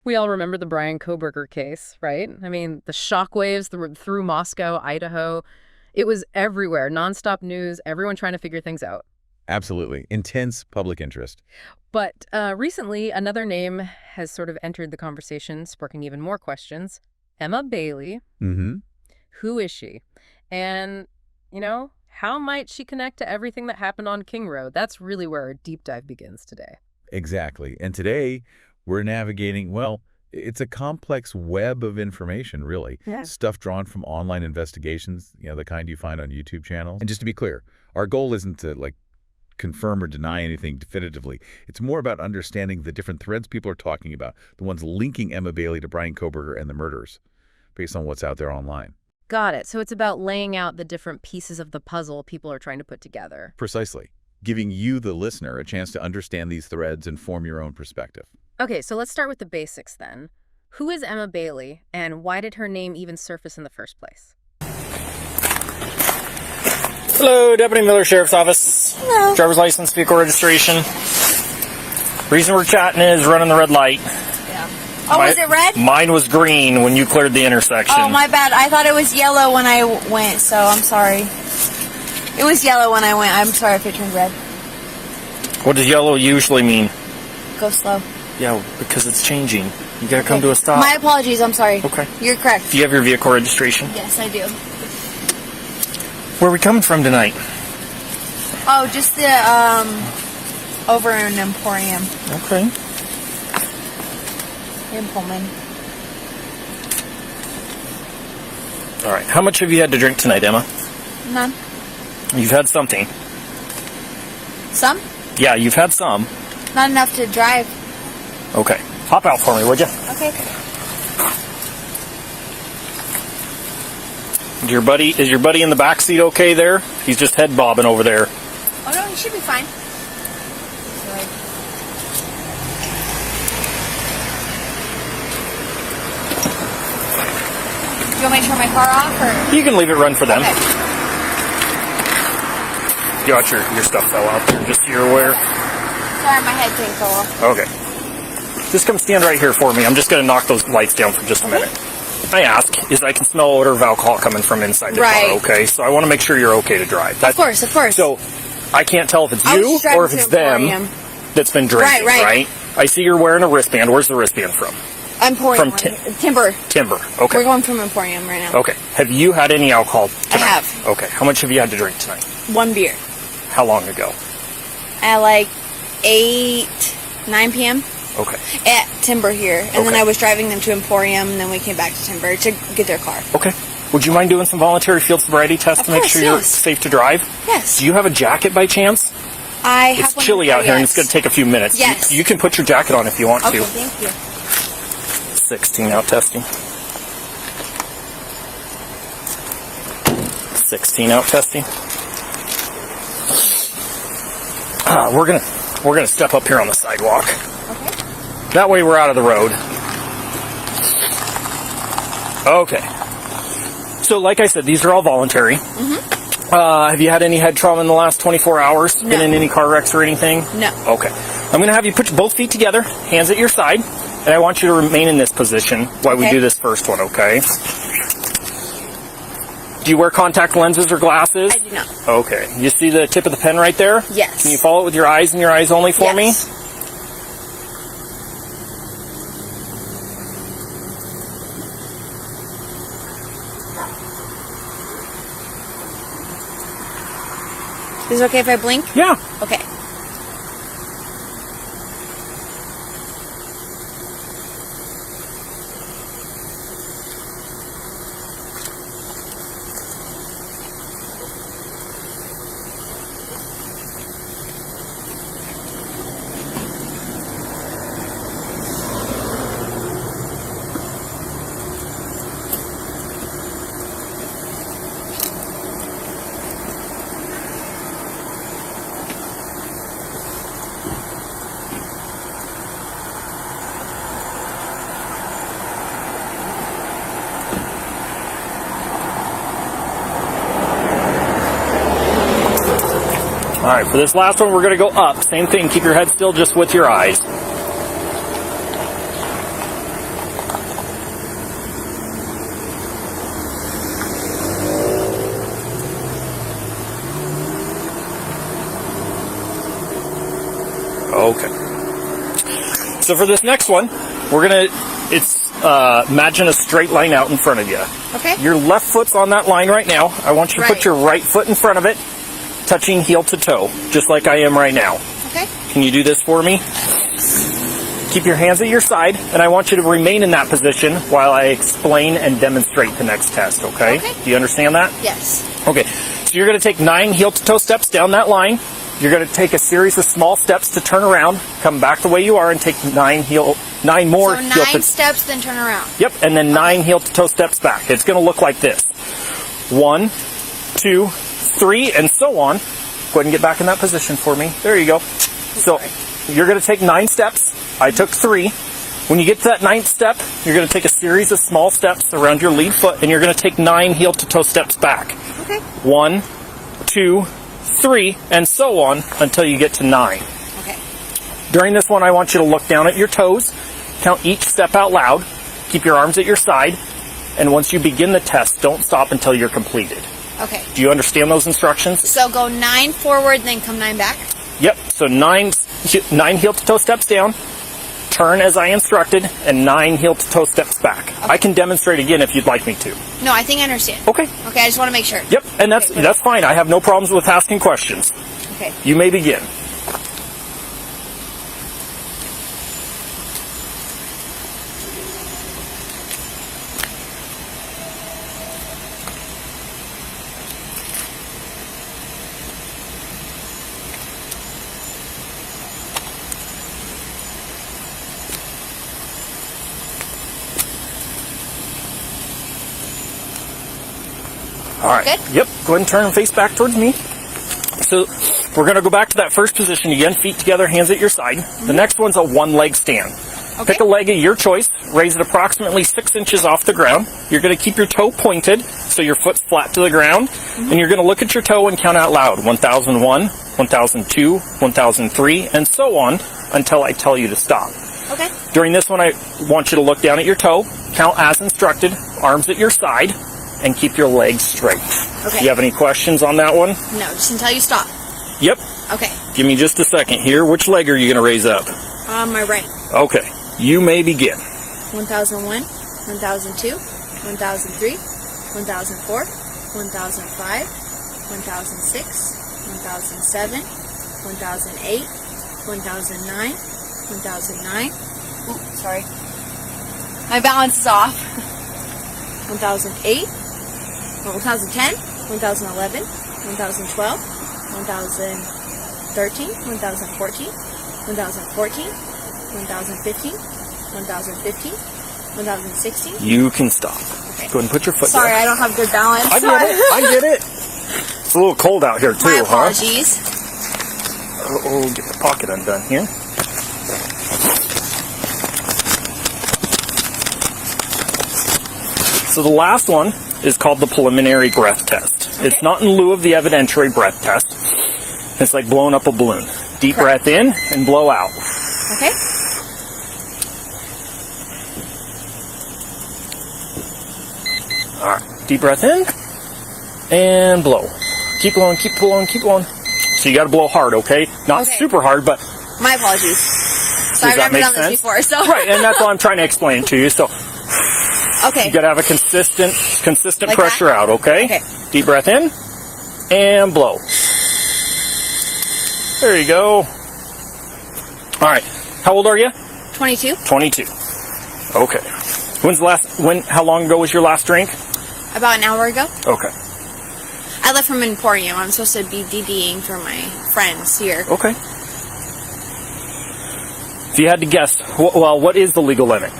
We all remember the Bryan Kohberger case, right? I mean, the shockwaves through Moscow, Idaho. It was everywhere, nonstop news, everyone trying to figure things out. Absolutely. Intense public interest. But recently, another name has sort of entered the conversation, sparking even more questions. Emma Bailey. Mm-hmm. Who is she? And, how might she connect to everything that happened on King Road? That's really where our deep dive begins today. Exactly. And today, we're navigating, well, it's a complex web of information, really. Yeah. Stuff drawn from online investigations, the kind you find on YouTube channels. And just to be clear, our goal isn't to, confirm or deny anything definitively. It's more about understanding the different threads people are talking about, the ones linking Emma Bailey to Bryan Kohberger and the murders, based on what's out there online. Got it. So it's about laying out the different pieces of the puzzle people are trying to put together. Precisely. Giving you, the listener, a chance to understand these threads and form your own perspective. Okay, so let's start with the basics then. Who is Emma Bailey, and why did her name even surface in the first place? Hello, Deputy Miller Sheriff's Office. Hello. Driver's license, vehicle registration. Reason we're chatting is running the red light. Yeah. Oh, was it red? Mine was green when you cleared the intersection. Oh, my bad. I thought it was yellow when I went, so I'm sorry. It was yellow when I went. I'm sorry if it turned red. What does yellow usually mean? Go slow. Yeah, because it's changing. You gotta come to a stop. My apologies. I'm sorry. Okay. You're correct. Do you have your vehicle registration? Yes, I do. Where are we coming from tonight? Oh, just the, over in Emporium. Okay. In Pullman. All right. How much have you had to drink tonight, Emma? None. You've had something. Some? Yeah, you've had some. Not enough to drive. Okay. Hop out for me, would you? Okay. Is your buddy in the back seat okay there? He's just head bobbing over there. Oh, no, he should be fine. Sorry. Do you want me to turn my car off, or? You can leave it run for them. Okay. You got your stuff fell out there, just so you're aware. Sorry, my head thing fell off. Okay. Just come stand right here for me. I'm just going to knock those lights down for just a minute. I ask is I can smell odor of alcohol coming from inside the car, okay? So I want to make sure you're okay to drive. Of course. So I can't tell if it's you or if it's them that's been drinking, right? I see you're wearing a wristband. Where's the wristband from? Emporium. Timber. Timber, okay. We're going from Emporium right now. Okay. Have you had any alcohol tonight? I have. Okay. How much have you had to drink tonight? 1 beer. How long ago? At 9 p.m. Okay. At Timber here. And then I was driving them to Emporium, and then we came back to Timber to get their car. Okay. Would you mind doing some voluntary field sobriety tests to make sure you're safe to drive? Yes. Do you have a jacket by chance? I have It's chilly out here, and it's going to take a few minutes. Yes. You can put your jacket on if you want to. Okay, thank you. 16 out testing. 16 out testing. We're gonna step up here on the sidewalk. Okay. That way we're out of the road. Okay. So like I said, these are all voluntary. Mm-hmm. Have you had any head trauma in the last 24 hours? No. Been in any car wrecks or anything? No. Okay. I'm going to have you put both feet together, hands at your side, and I want you to remain in this position while we do this first one, okay? Do you wear contact lenses or glasses? I do not. Okay. You see the tip of the pen right there? Yes. Can you follow it with your eyes and your eyes only for me? Is it okay if I blink? Yeah. Okay. All right, for this last one, we're going to go up. Same thing. Keep your head still just with your eyes. Okay. So for this next one, we're gonna, imagine a straight line out in front of you. Okay. Your left foot's on that line right now. I want you to put your right foot in front of it, touching heel to toe, just like I am right now. Okay. Can you do this for me? Keep your hands at your side, and I want you to remain in that position while I explain and demonstrate the next test, okay? Okay. Do you understand that? Yes. Okay. So you're going to take 9 heel-to-toe steps down that line. You're going to take a series of small steps to turn around, come back the way you are, and take 9 more So 9 heel-to-toe. steps, then turn around. Yep, and then 9 heel-to-toe steps back. It's going to look like this. 1, 2, 3, and so on. Go ahead and get back in that position for me. There you go. So you're going to take 9 steps. I took 3. When you get to that 9th step, you're going to take a series of small steps around your lead foot, and you're going to take 9 heel-to-toe steps back. Okay. 1, 2, 3, and so on until you get to 9. Okay. During this one, I want you to look down at your toes, count each step out loud, keep your arms at your side, and once you begin the test, don't stop until you're completed. Okay. Do you understand those instructions? So go 9 forward, then come 9 back? Yep. So 9 heel-to-toe steps down, turn as I instructed, and 9 heel-to-toe steps back. Okay. I can demonstrate again if you'd like me to. No, I think I understand. Okay. Okay, I just want to make sure. Yep, and that's fine. I have no problems with asking questions. Okay. You may begin. All right. Good? Yep. Go ahead and turn and face back towards me. So we're going to go back to that first position again. Feet together, hands at your side. Mm-hmm. The next one's a one-leg stand. Okay. Pick a leg of your choice. Raise it approximately 6 inches off the ground. You're going to keep your toe pointed so your foot's flat to the ground. Mm-hmm. And you're going to look at your toe and count out loud. 1001, 1002, 1003, and so on until I tell you to stop. Okay. During this one, I want you to look down at your toe, count as instructed, arms at your side, and keep your legs straight. Okay. Do you have any questions on that one? No, just until you stop. Yep. Okay. Give me just a second here. Which leg are you going to raise up? My right. Okay. You may begin. 1001, 1002, 1003, 1004, 1005, 1006, 1007, 1008, 1009, 1009. Ooh, sorry. My balance is off. 1008, 1010, 1011, 1012, 1013, 1014, 1014, 1015, 1015, 1016. You can stop. Okay. Go ahead and put your foot Sorry, down. I don't have good balance. I get it. I get it. It's a little cold out here too, My huh? apologies. Oh, get the pocket undone here. So the last one is called the preliminary breath test. Okay. It's not in lieu of the evidentiary breath test. It's like blowing up a balloon. Deep breath in and blow out. Okay. All right. Deep breath in and blow. Keep blowing, keep blowing, keep blowing. So you got to blow hard, okay? Not super hard, but... My apologies. So I've never done this before, so... Right, and that's what I'm trying to explain to you, so... Okay. You got to have a consistent like pressure that? out, okay? Okay. Deep breath in and blow. There you go. All right. How old are you? 22. 22. Okay. How long ago was your last drink? About an hour ago. Okay. I left from Emporium. I'm supposed to be DDing for my friends here. Okay. If you had to guess, what is the legal limit?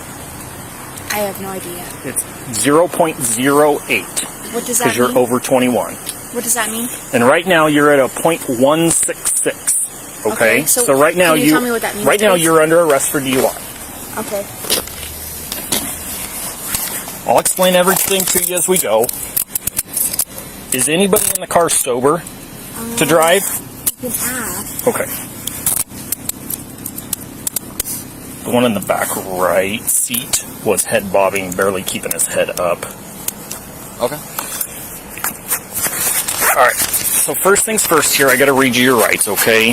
I have no idea. It's 0.08. What does that mean? Because you're over 21. What does that mean? And right now you're at a 0.166. Okay. So right now can you tell me what that means, right now please? you're under arrest for DUI. Okay. I'll explain everything to you as we go. Is anybody in the car sober to drive? You can ask. Okay. The one in the back right seat was head bobbing, barely keeping his head up. Okay. Alright, so first things first here, I gotta read you your rights, okay?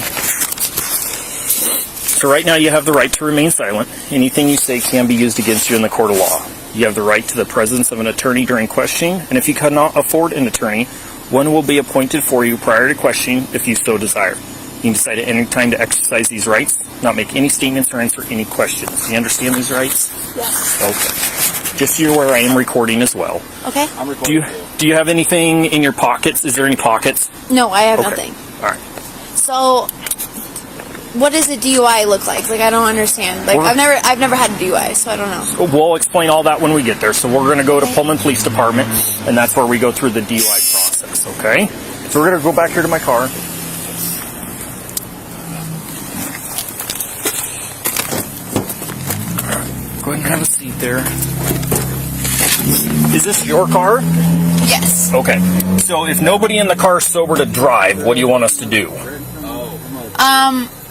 So right now you have the right to remain silent. Anything you say can be used against you in the court of law. You have the right to the presence of an attorney during questioning, and if you cannot afford an attorney, one will be appointed for you prior to questioning if you so desire. You can decide at any time to exercise these rights, not make any statements or answer any questions. Do you understand these rights? Yes. Okay. Just so you're aware, I am recording as well. Okay. I'm recording. Do you have anything in your pockets? Is there any pockets? No, I have Okay. nothing. All right. So, what does a DUI look like? Like, I don't understand. Like, I've never had a DUI, so I don't know. We'll explain all that when we get there. So we're going to go to Pullman Police Department, and that's where we go through the DUI process, okay? So we're going to go back here to my car. Go ahead and have a seat there. Is this your car? Yes. Okay. So if nobody in the car is sober to drive, what do you want us to do?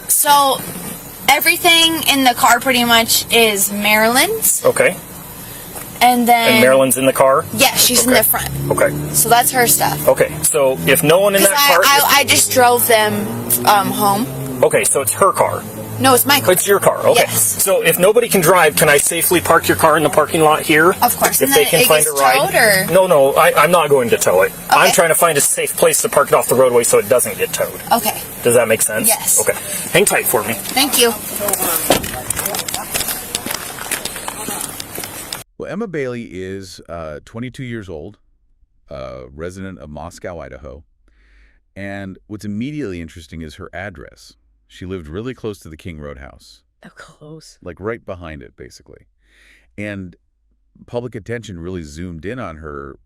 So everything in the car pretty much is Marilyn's, Okay. and then And Marilyn's in the car? yeah, she's in Okay. the front. Okay. So that's her stuff. Okay. So if no one in Because that car... I just drove them home. Okay, so it's her car. No, it's my car. It's your car, okay. Yes. So if nobody can drive, can I safely park your car in the parking lot here? Of course. If And they then can it find gets a ride. towed, or? No, I'm not going to tow it. I'm Okay. trying to find a safe place to park it off the roadway so it doesn't get towed. Okay. Does that make sense? Yes. Okay. Hang tight for me. Thank you. Well, Emma Bailey is 22 years old, resident of Moscow, Idaho. And what's immediately interesting is her address. She lived really close to the King Roadhouse. Oh, close. Like right behind it, basically. And public attention really zoomed in on her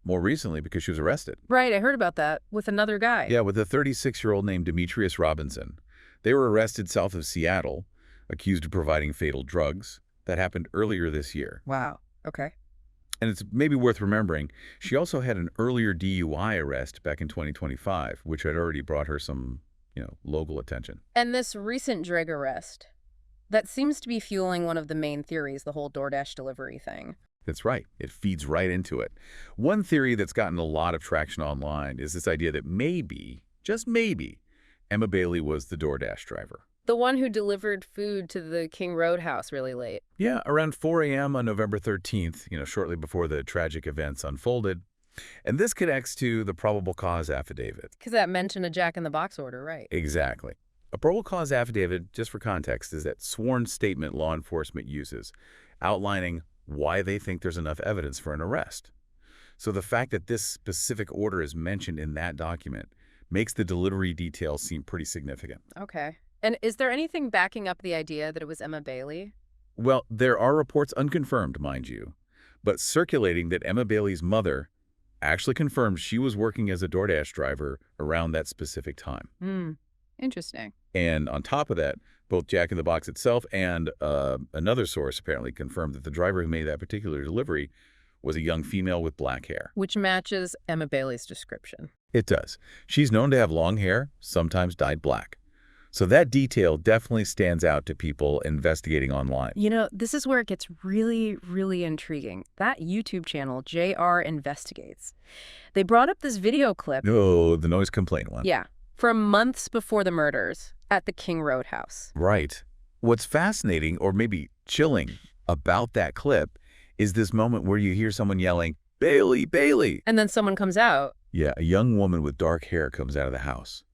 more recently because she was arrested. Right, I heard about that with another guy. Yeah, with a 36-year-old named Demetrius Robinson. They were arrested south of Seattle, accused of providing fatal drugs. That happened earlier this year. Wow. Okay. And it's maybe worth remembering, she also had an earlier DUI arrest back in 2025, which had already brought her some, local attention. And this recent drug arrest, that seems to be fueling one of the main theories, the whole DoorDash delivery thing. That's right. It feeds right into it. One theory that's gotten a lot of traction online is this idea that maybe, just maybe, Emma Bailey was the DoorDash driver. The one who delivered food to the King Roadhouse really late. Yeah, around 4 a.m. on November 13th, shortly before the tragic events unfolded. And this connects to the probable cause affidavit. Because that mentioned a Jack-in-the-Box order, right? Exactly. A probable cause affidavit, just for context, is that sworn statement law enforcement uses, outlining why they think there's enough evidence for an arrest. So the fact that this specific order is mentioned in that document makes the delivery details seem pretty significant. Okay. And is there anything backing up the idea that it was Emma Bailey? Well, there are reports, unconfirmed, mind you, but circulating that Emma Bailey's mother actually confirmed she was working as a DoorDash driver around that specific time. Interesting. And on top of that, both Jack in the Box itself and another source apparently confirmed that the driver who made that particular delivery was a young female with black hair. Which matches Emma Bailey's description. It does. She's known to have long hair, sometimes dyed black. So that detail definitely stands out to people investigating online. This is where it gets really, really intriguing. That YouTube channel, JR Investigates. They brought up this video clip. Oh, the noise complaint one. Yeah. From months before the murders at the King Roadhouse. Right. What's fascinating, or maybe chilling, about that clip is this moment where you hear someone yelling, "Bailey, Bailey!" And then someone comes out. Yeah, a young woman with dark hair comes out of the house.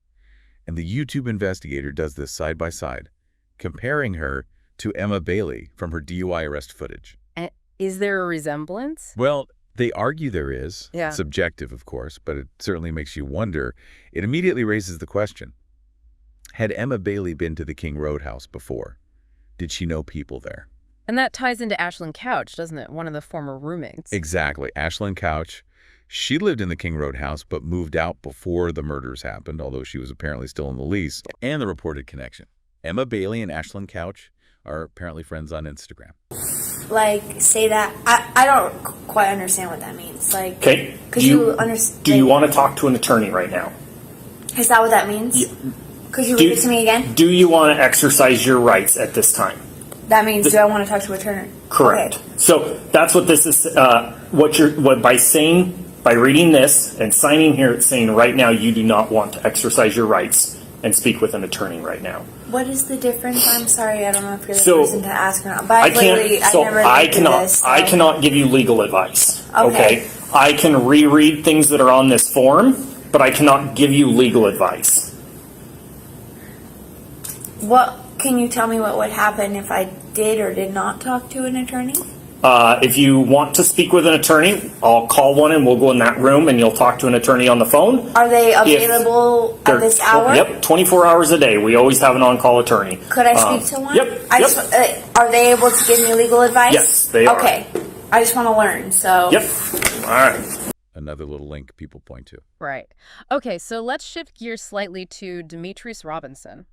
And the YouTube investigator does this side by side, comparing her to Emma Bailey from her DUI arrest footage. And is there a resemblance? Well, they argue there is. Yeah. Subjective, of course, but it certainly makes you wonder. It immediately raises the question, had Emma Bailey been to the King Roadhouse before? Did she know people there? And that ties into Ashlyn Couch, doesn't it? One of the former roommates. Exactly. Ashlyn Couch. She lived in the King Roadhouse, but moved out before the murders happened, although she was apparently still in the lease. And the reported connection. Emma Bailey and Ashlyn Couch are apparently friends on Instagram. Like, say that. I don't quite understand what that means. Like, Okay. Could you understand? Do you want to talk to an attorney right now? Is that what that means? Could you read it to me again? Do you want to exercise your rights at this time? That means, do I want to talk to an attorney? Correct. Okay. So that's what this is. By reading this and signing here, it's saying right now you do not want to exercise your rights. and speak with an attorney right now. What is the difference? I'm sorry, I don't know if you're the So, person to ask or not. But I cannot give you legal advice. Okay. I can reread things that are on this form, but I cannot give you legal advice. Can you tell me what would happen if I did or did not talk to an attorney? If you want to speak with an attorney, I'll call one and we'll go in that room and you'll talk to an attorney on the phone. Are they available at this hour? Yep, 24 hours a day. We always have an on-call attorney. Could I speak to one? Yep. Are they able to give me legal advice? Yes, they are. Okay. I just want to learn, so. Yep. All right. Another little link people point to. Right. Okay, so let's shift gears slightly to Demetrius Robinson,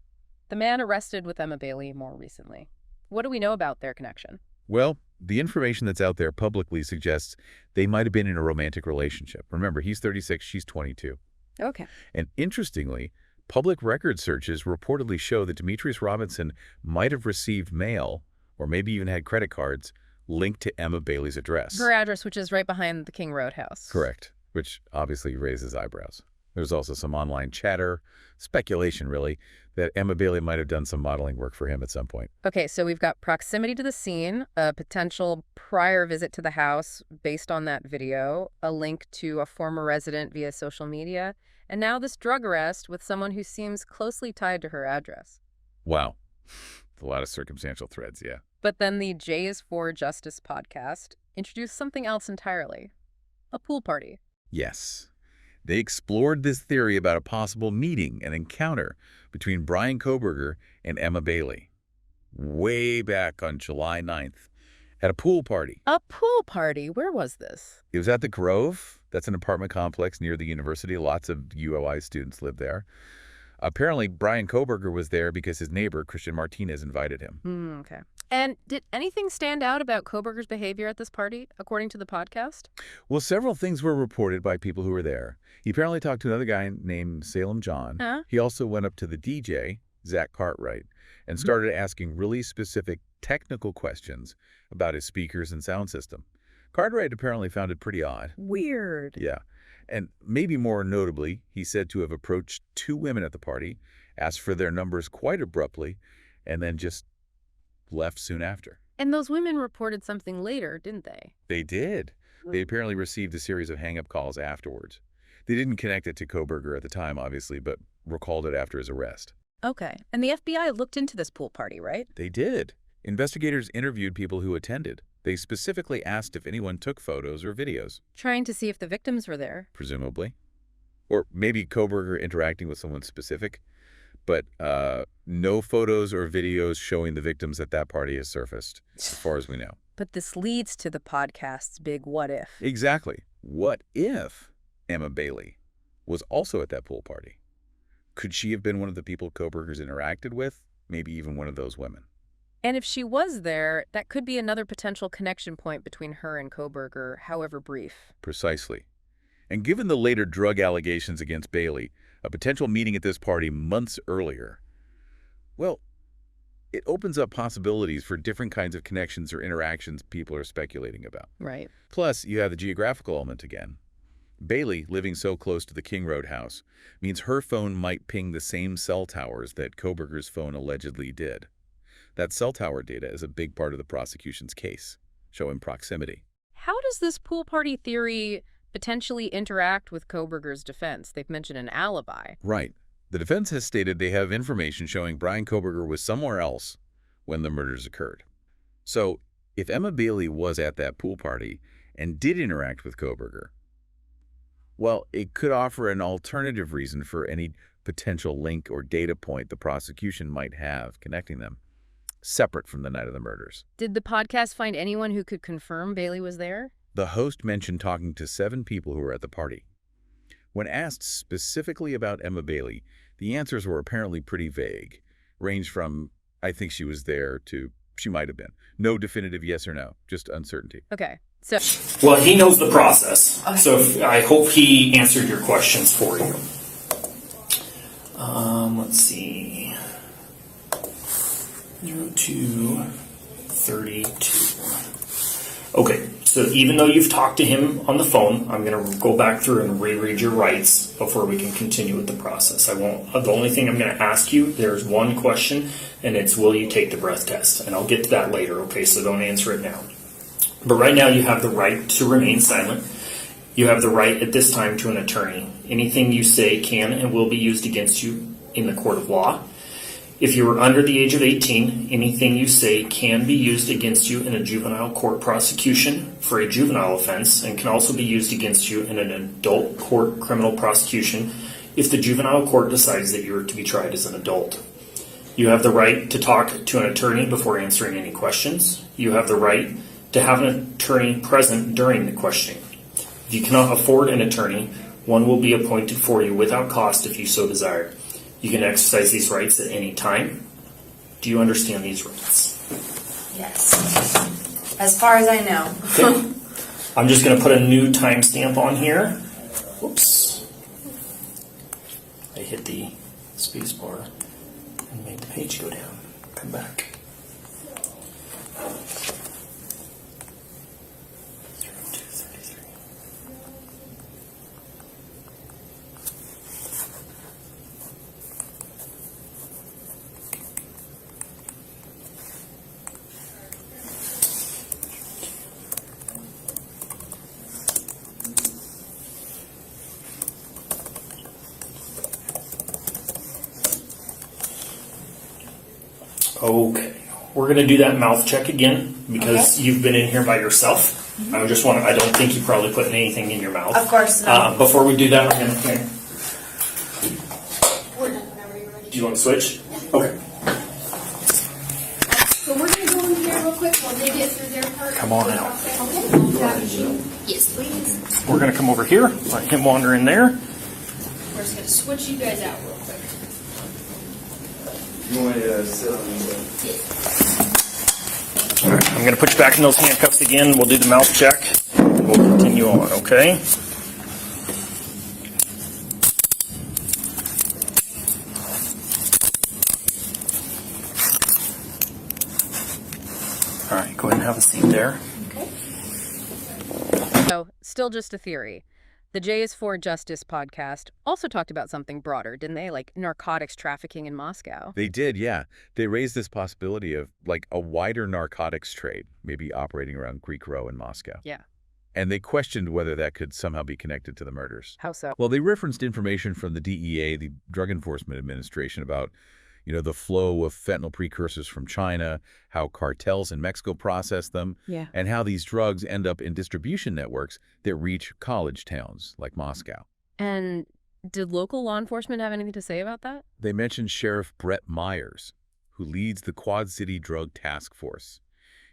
the man arrested with Emma Bailey more recently. What do we know about their connection? Well, the information that's out there publicly suggests they might have been in a romantic relationship. Remember, he's 36, she's 22. Okay. And interestingly, public record searches reportedly show that Demetrius Robinson might have received mail, or maybe even had credit cards, linked to Emma Bailey's address. Her address, which is right behind the King Road house. Correct, which obviously raises eyebrows. There's also some online chatter, speculation really, that Emma Bailey might have done some modeling work for him at some point. Okay, so we've got proximity to the scene, a potential prior visit to the house based on that video, a link to a former resident via social media, and now this drug arrest with someone who seems closely tied to her address. Wow. A lot of circumstantial threads, yeah. But then the J is for Justice podcast introduced something else entirely. A pool party. Yes. They explored this theory about a possible meeting, an encounter between Bryan Kohberger and Emma Bailey way back on July 9th at a pool party. A pool party? Where was this? It was at the Grove. That's an apartment complex near the university. Lots of UOI students live there. Apparently, Bryan Kohberger was there because his neighbor, Christian Martinez, invited him. Okay. And did anything stand out about Kohberger's behavior at this party, according to the podcast? Well, several things were reported by people who were there. He apparently talked to another guy named Salem John. Huh? He also went up to the DJ, Zach Cartwright, and started asking really specific technical questions about his speakers and sound system. Cartwright apparently found it pretty odd. Weird. Yeah. And maybe more notably, he said to have approached two women at the party, asked for their numbers quite abruptly, and then just left soon after. And those women reported something later, didn't they? They did. They apparently received a series of hang-up calls afterwards. They didn't connect it to Kohberger at the time, obviously, but recalled it after his arrest. Okay. And the FBI looked into this pool party, right? They did. Investigators interviewed people who attended. They specifically asked if anyone took photos or videos. Trying to see if the victims were there. Presumably. Or maybe Kohberger interacting with someone specific. But no photos or videos showing the victims at that party has surfaced, as far as we know. But this leads to the podcast's big what if. Exactly. What if Emma Bailey was also at that pool party? Could she have been one of the people Kohberger's interacted with? Maybe even one of those women. And if she was there, that could be another potential connection point between her and Kohberger, however brief. Precisely. And given the later drug allegations against Bailey, a potential meeting at this party months earlier, well, it opens up possibilities for different kinds of connections or interactions people are speculating about. Right. Plus, you have the geographical element again. Bailey, living so close to the King Road house, means her phone might ping the same cell towers that Kohberger's phone allegedly did. That cell tower data is a big part of the prosecution's case, showing proximity. How does this pool party theory potentially interact with Kohberger's defense? They've mentioned an alibi. Right. The defense has stated they have information showing Bryan Kohberger was somewhere else when the murders occurred. So, if Emma Bailey was at that pool party and did interact with Kohberger, well, it could offer an alternative reason for any potential link or data point the prosecution might have connecting them, separate from the night of the murders. Did the podcast find anyone who could confirm Bailey was there? The host mentioned talking to 7 people who were at the party. When asked specifically about Emma Bailey, the answers were apparently pretty vague, ranged from, I think she was there, to she might have been. No definitive yes or no, just uncertainty. Okay, so... Well, he knows the process, so I hope he answered your questions for you. Let's see. 0232. Okay, So even though you've talked to him on the phone, I'm going to go back through and reread your rights before we can continue with the process. The only thing I'm going to ask you, there's one question, and it's, will you take the breath test? And I'll get to that later, okay? So don't answer it now. But right now you have the right to remain silent. You have the right at this time to an attorney. Anything you say can and will be used against you in the court of law. If you are under the age of 18, anything you say can be used against you in a juvenile court prosecution for a juvenile offense and can also be used against you in an adult court criminal prosecution if the juvenile court decides that you are to be tried as an adult. You have the right to talk to an attorney before answering any questions. You have the right to have an attorney present during the questioning. If you cannot afford an attorney, one will be appointed for you without cost if you so desire. You can exercise these rights at any time. Do you understand these rights? Yes. As far as I know. Okay. I'm just going to put a new timestamp on here. Whoops. I hit the space bar and made the page go down. Come back. Okay, we're going to do that mouth check again because you've been in here by yourself. I don't think you probably put anything in your mouth. Of course not. Before we do that, we're going to. Do you want to switch? Okay. So we're going to go in here real quick while they get through their part. Come on out. Okay. Yes, please. We're going to come over here, let him wander in there. We're just going to switch you guys out real quick. You want to sit on the All right, I'm going to put you back in those handcuffs again. We'll do the mouth check. We'll continue on, okay? All right, go ahead and have a seat there. So, still just a theory. The J is for Justice podcast also talked about something broader, didn't they? Like narcotics trafficking in Moscow. They did, yeah. They raised this possibility of like a wider narcotics trade, maybe operating around Greek Row in Moscow. Yeah. And they questioned whether that could somehow be connected to the murders. How so? Well, they referenced information from the DEA, the Drug Enforcement Administration, about the flow of fentanyl precursors from China, how cartels in Mexico process them, Yeah. and how these drugs end up in distribution networks that reach college towns like Moscow. And did local law enforcement have anything to say about that? They mentioned Sheriff Brett Myers, who leads the Quad City Drug Task Force.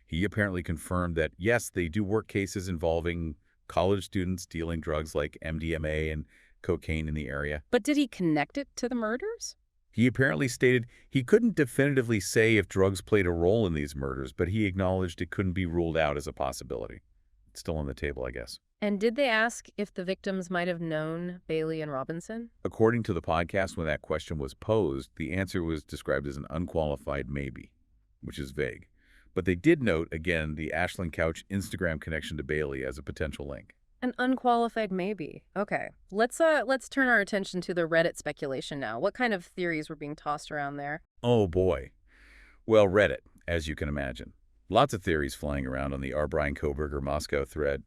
He apparently confirmed that, yes, they do work cases involving college students dealing drugs like MDMA and cocaine in the area. But did he connect it to the murders? He apparently stated he couldn't definitively say if drugs played a role in these murders, but he acknowledged it couldn't be ruled out as a possibility. It's still on the table, I guess. And did they ask if the victims might have known Bailey and Robinson? According to the podcast, when that question was posed, the answer was described as an unqualified maybe, which is vague. But they did note, again, the Ashland Couch Instagram connection to Bailey as a potential link. An unqualified maybe. Okay. Let's turn our attention to the Reddit speculation now. What kind of theories were being tossed around there? Oh, boy. Well, Reddit, as you can imagine. Lots of theories flying around on the Bryan Kohberger Moscow thread.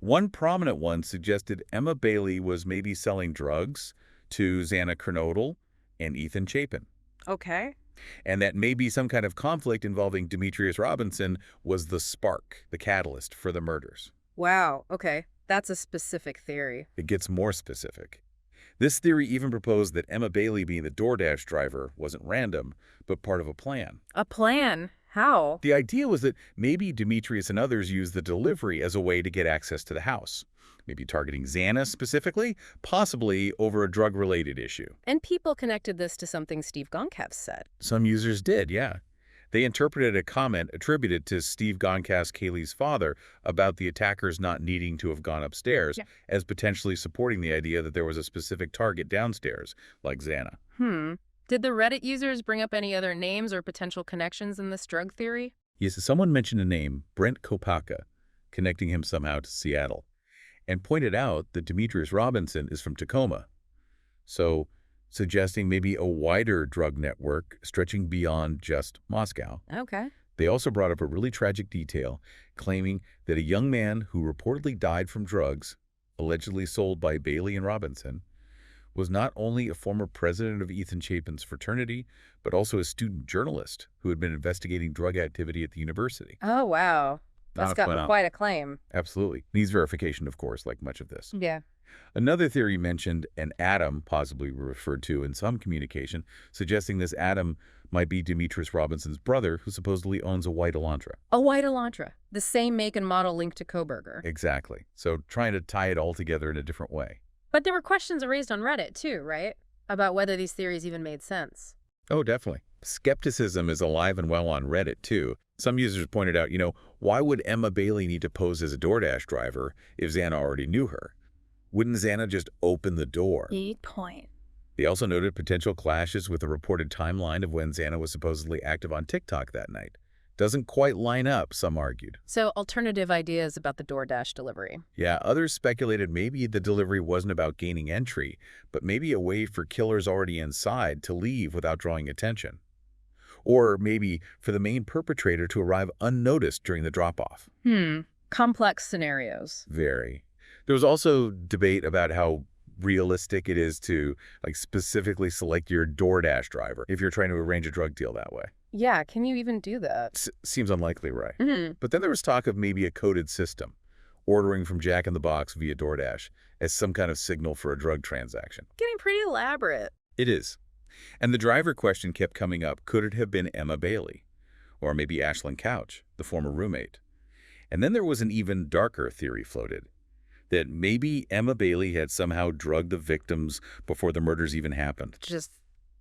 One prominent one suggested Emma Bailey was maybe selling drugs to Xana Kernodle and Ethan Chapin. Okay. And that maybe some kind of conflict involving Demetrius Robinson was the spark, the catalyst for the murders. Wow. Okay. That's a specific theory. It gets more specific. This theory even proposed that Emma Bailey being the DoorDash driver wasn't random, but part of a plan. A plan? How? The idea was that maybe Demetrius and others used the delivery as a way to get access to the house. Maybe targeting Xana specifically, possibly over a drug-related issue. And people connected this to something Steve Gonkev said. Some users did, yeah. They interpreted a comment attributed to Steve Goncalves Kaylee's father about the attackers not needing to have gone upstairs as potentially supporting the idea that there was a specific target downstairs, like Xana. Did the Reddit users bring up any other names or potential connections in this drug theory? Yes, someone mentioned a name, Brent Kopaka. connecting him somehow to Seattle, and pointed out that Demetrius Robinson is from Tacoma, so suggesting maybe a wider drug network stretching beyond just Moscow. Okay. They also brought up a really tragic detail, claiming that a young man who reportedly died from drugs, allegedly sold by Bailey and Robinson, was not only a former president of Ethan Chapin's fraternity, but also a student journalist who had been investigating drug activity at the university. Oh, wow. That's Not a got twin out. quite a claim. Absolutely. Needs verification, of course, like much of this. Yeah. Another theory mentioned an Adam, possibly referred to in some communication, suggesting this Adam might be Demetrius Robinson's brother, who supposedly owns a white Elantra. A white Elantra, the same make and model linked to Kohberger. Exactly. So trying to tie it all together in a different way. But there were questions raised on Reddit too, right? About whether these theories even made sense. Oh, definitely. Skepticism is alive and well on Reddit, too. Some users pointed out, why would Emma Bailey need to pose as a DoorDash driver if Xana already knew her? Wouldn't Xana just open the door? Good point. They also noted potential clashes with the reported timeline of when Xana was supposedly active on TikTok that night. Doesn't quite line up, some argued. So alternative ideas about the DoorDash delivery. Yeah, others speculated maybe the delivery wasn't about gaining entry, but maybe a way for killers already inside to leave without drawing attention. Or maybe for the main perpetrator to arrive unnoticed during the drop-off. Complex scenarios. Very. There was also debate about how realistic it is to specifically select your DoorDash driver if you're trying to arrange a drug deal that way. Yeah, can you even do that? Seems unlikely, right? Mm-hmm. But then there was talk of maybe a coded system, ordering from Jack in the Box via DoorDash as some kind of signal for a drug transaction. Getting pretty elaborate. It is. And the driver question kept coming up. Could it have been Emma Bailey? Or maybe Ashlyn Couch, the former roommate? And then there was an even darker theory floated, that maybe Emma Bailey had somehow drugged the victims before the murders even happened. Just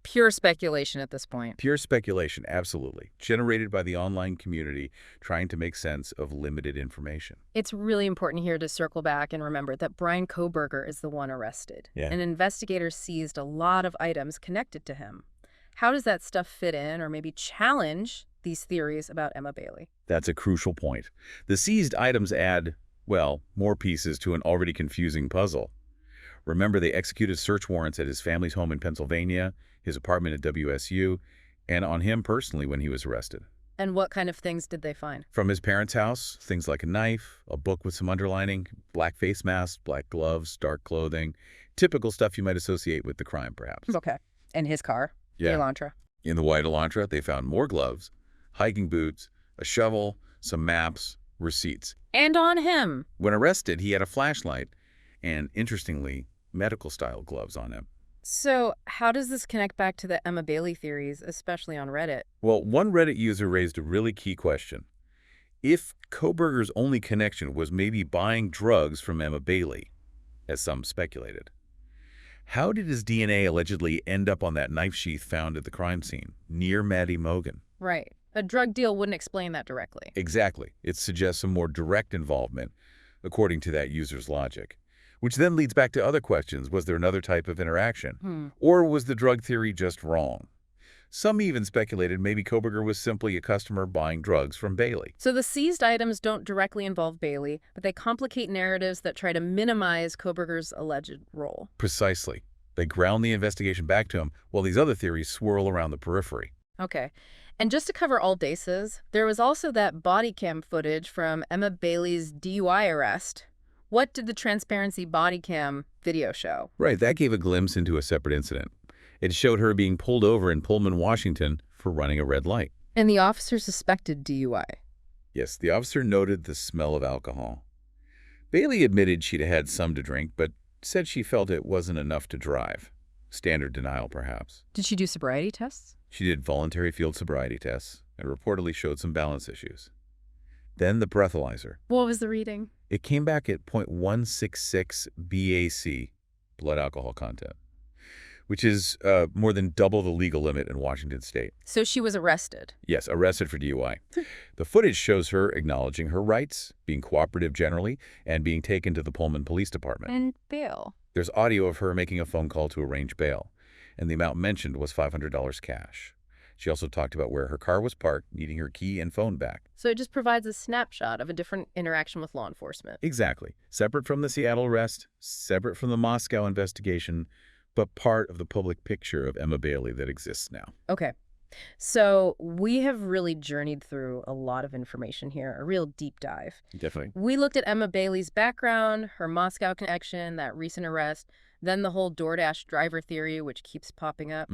pure speculation at this point. Pure speculation, absolutely, generated by the online community trying to make sense of limited information. It's really important here to circle back and remember that Bryan Kohberger is the one arrested. Yeah. And investigators seized a lot of items connected to him. How does that stuff fit in or maybe challenge these theories about Emma Bailey? That's a crucial point. The seized items add, well, more pieces to an already confusing puzzle. Remember, they executed search warrants at his family's home in Pennsylvania, his apartment at WSU, and on him personally when he was arrested. And what kind of things did they find? From his parents' house, things like a knife, a book with some underlining, black face mask, black gloves, dark clothing, typical stuff you might associate with the crime, perhaps. Okay. And his car? Yeah. The Elantra. In the white Elantra, they found more gloves, hiking boots, a shovel, some maps, receipts. And on him. When arrested, he had a flashlight and, interestingly, medical-style gloves on him. So how does this connect back to the Emma Bailey theories, especially on Reddit? Well, one Reddit user raised a really key question. If Kohberger's only connection was maybe buying drugs from Emma Bailey, as some speculated, how did his DNA allegedly end up on that knife sheath found at the crime scene, near Maddie Mogan? Right. A drug deal wouldn't explain that directly. Exactly. It suggests some more direct involvement, according to that user's logic. Which then leads back to other questions. Was there another type of interaction? Or was the drug theory just wrong? Some even speculated maybe Kohberger was simply a customer buying drugs from Bailey. So the seized items don't directly involve Bailey, but they complicate narratives that try to minimize Kohberger's alleged role. Precisely. They ground the investigation back to him, while these other theories swirl around the periphery. Okay. And just to cover all bases, there was also that body cam footage from Emma Bailey's DUI arrest. What did the Transparency body cam video show? Right, that gave a glimpse into a separate incident. It showed her being pulled over in Pullman, Washington for running a red light. And the officer suspected DUI. Yes, the officer noted the smell of alcohol. Bailey admitted she'd had some to drink, but said she felt it wasn't enough to drive. Standard denial, perhaps. Did she do sobriety tests? She did voluntary field sobriety tests and reportedly showed some balance issues. Then the breathalyzer. What was the reading? It came back at 0.166 BAC, blood alcohol content, which is more than double the legal limit in Washington state. So she was arrested. Yes, arrested for DUI. The footage shows her acknowledging her rights, being cooperative generally, and being taken to the Pullman Police Department. And bail. There's audio of her making a phone call to arrange bail, and the amount mentioned was $500 cash. She also talked about where her car was parked, needing her key and phone back. So it just provides a snapshot of a different interaction with law enforcement. Exactly. Separate from the Seattle arrest, separate from the Moscow investigation, but part of the public picture of Emma Bailey that exists now. Okay. So we have really journeyed through a lot of information here, a real deep dive. Definitely. We looked at Emma Bailey's background, her Moscow connection, that recent arrest, then the whole DoorDash driver theory, which keeps popping up.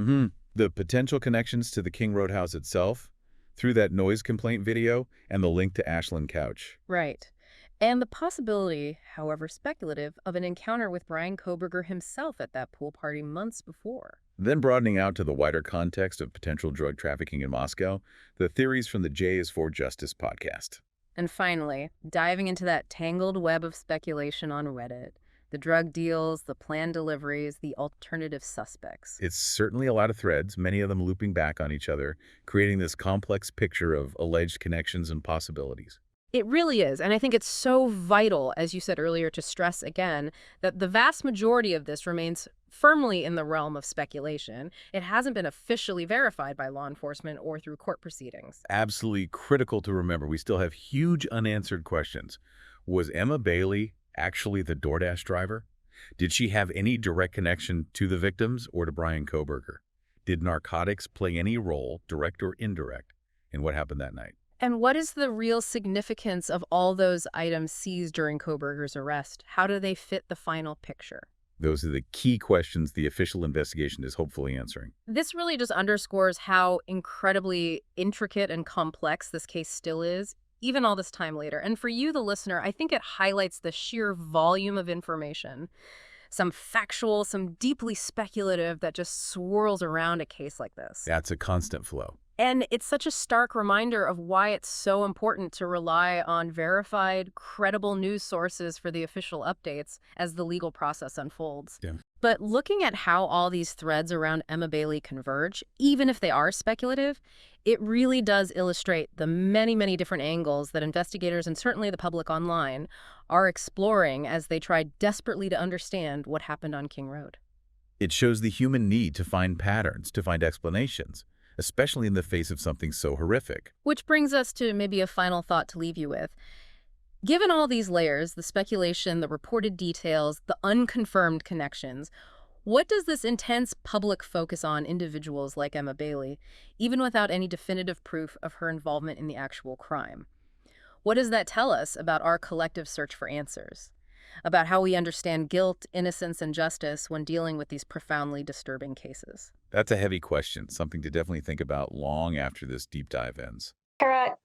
The potential connections to the King Road house itself, through that noise complaint video, and the link to Ashland Couch. Right. And the possibility, however speculative, of an encounter with Bryan Kohberger himself at that pool party months before. Then broadening out to the wider context of potential drug trafficking in Moscow, the theories from the J is for Justice podcast. And finally, diving into that tangled web of speculation on Reddit. The drug deals, the planned deliveries, the alternative suspects. It's certainly a lot of threads, many of them looping back on each other, creating this complex picture of alleged connections and possibilities. It really is. And I think it's so vital, as you said earlier, to stress again that the vast majority of this remains firmly in the realm of speculation. It hasn't been officially verified by law enforcement or through court proceedings. Absolutely critical to remember. We still have huge unanswered questions. Was Emma Bailey actually the DoorDash driver? Did she have any direct connection to the victims or to Bryan Kohberger? Did narcotics play any role, direct or indirect, in what happened that night? And what is the real significance of all those items seized during Kohberger's arrest? How do they fit the final picture? Those are the key questions the official investigation is hopefully answering. This really just underscores how incredibly intricate and complex this case still is, even all this time later. And for you, the listener, I think it highlights the sheer volume of information, some factual, some deeply speculative, that just swirls around a case like this. That's a constant flow. And it's such a stark reminder of why it's so important to rely on verified, credible news sources for the official updates as the legal process unfolds. Yeah. But looking at how all these threads around Emma Bailey converge, even if they are speculative, it really does illustrate the many, many different angles that investigators and certainly the public online are exploring as they try desperately to understand what happened on King Road. It shows the human need to find patterns, to find explanations, especially in the face of something so horrific. Which brings us to maybe a final thought to leave you with. Given all these layers, the speculation, the reported details, the unconfirmed connections, what does this intense public focus on individuals like Emma Bailey, even without any definitive proof of her involvement in the actual crime? What does that tell us about our collective search for answers? About how we understand guilt, innocence, and justice when dealing with these profoundly disturbing cases? That's a heavy question, something to definitely think about long after this deep dive ends. Kara,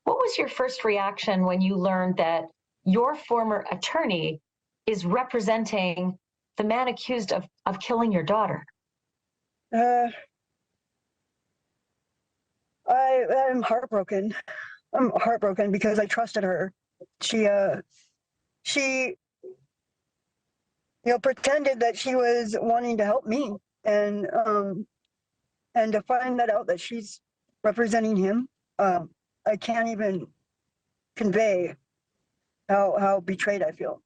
what was your first reaction when you learned that your former attorney is representing the man accused of killing your daughter? I'm heartbroken. I'm heartbroken because I trusted her. She pretended that she was wanting to help me, and to find that out that she's representing him, I can't even convey how betrayed I feel.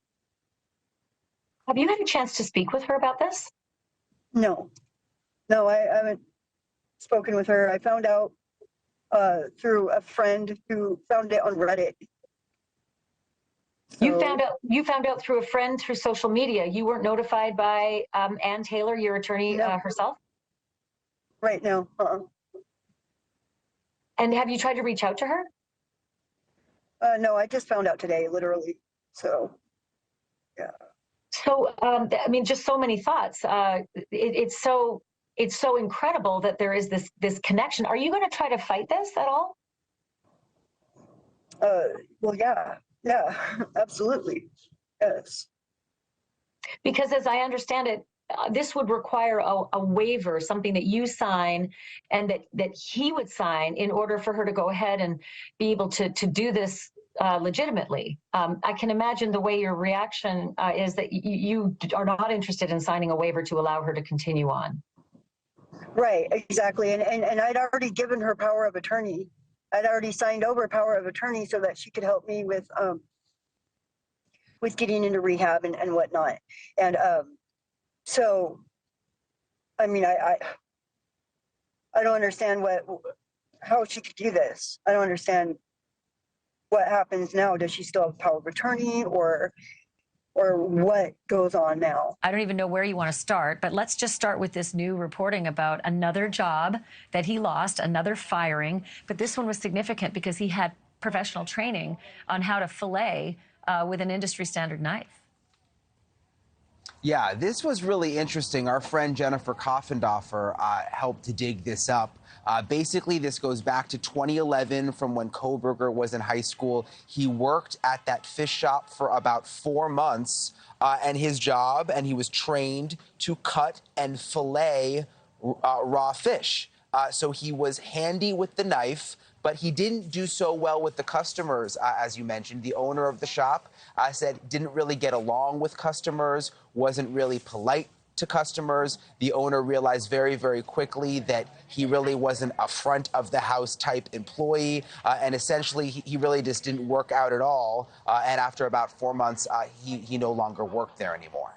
Have you had a chance to speak with her about this? No, I haven't spoken with her. I found out through a friend who found it on Reddit. So, You found out through a friend through social media. You weren't notified by Ann Taylor, your attorney, No. herself? right now. And have you tried to reach out to her? No, I just found out today, literally. So, yeah. So, I mean, just so many thoughts. It's so incredible that there is this connection. Are you going to try to fight this at all? Well, yeah, absolutely. Yes. Because as I understand it, this would require a waiver, something that you sign and that he would sign in order for her to go ahead and be able to do this legitimately. I can imagine the way your reaction is that you are not interested in signing a waiver to allow her to continue on. Right, exactly. And I'd already given her power of attorney. I'd already signed over power of attorney so that she could help me with getting into rehab and whatnot. And so, I mean, I don't understand how she could do this. I don't understand what happens now. Does she still have power of attorney, or what goes on now? I don't even know where you want to start, but let's just start with this new reporting about another job that he lost, another firing. But this one was significant because he had professional training on how to fillet with an industry standard knife. Yeah, this was really interesting. Our friend Jennifer Koffendorfer helped to dig this up. Basically, this goes back to 2011 from when Kohberger was in high school. He worked at that fish shop for about 4 months, and his job, and he was trained to cut and fillet raw fish. So he was handy with the knife, but he didn't do so well with the customers, as you mentioned. The owner of the shop said didn't really get along with customers, wasn't really polite to customers. The owner realized very, very quickly that he really wasn't a front of the house type employee, and essentially he really just didn't work out at all. And after about 4 months, he no longer worked there anymore.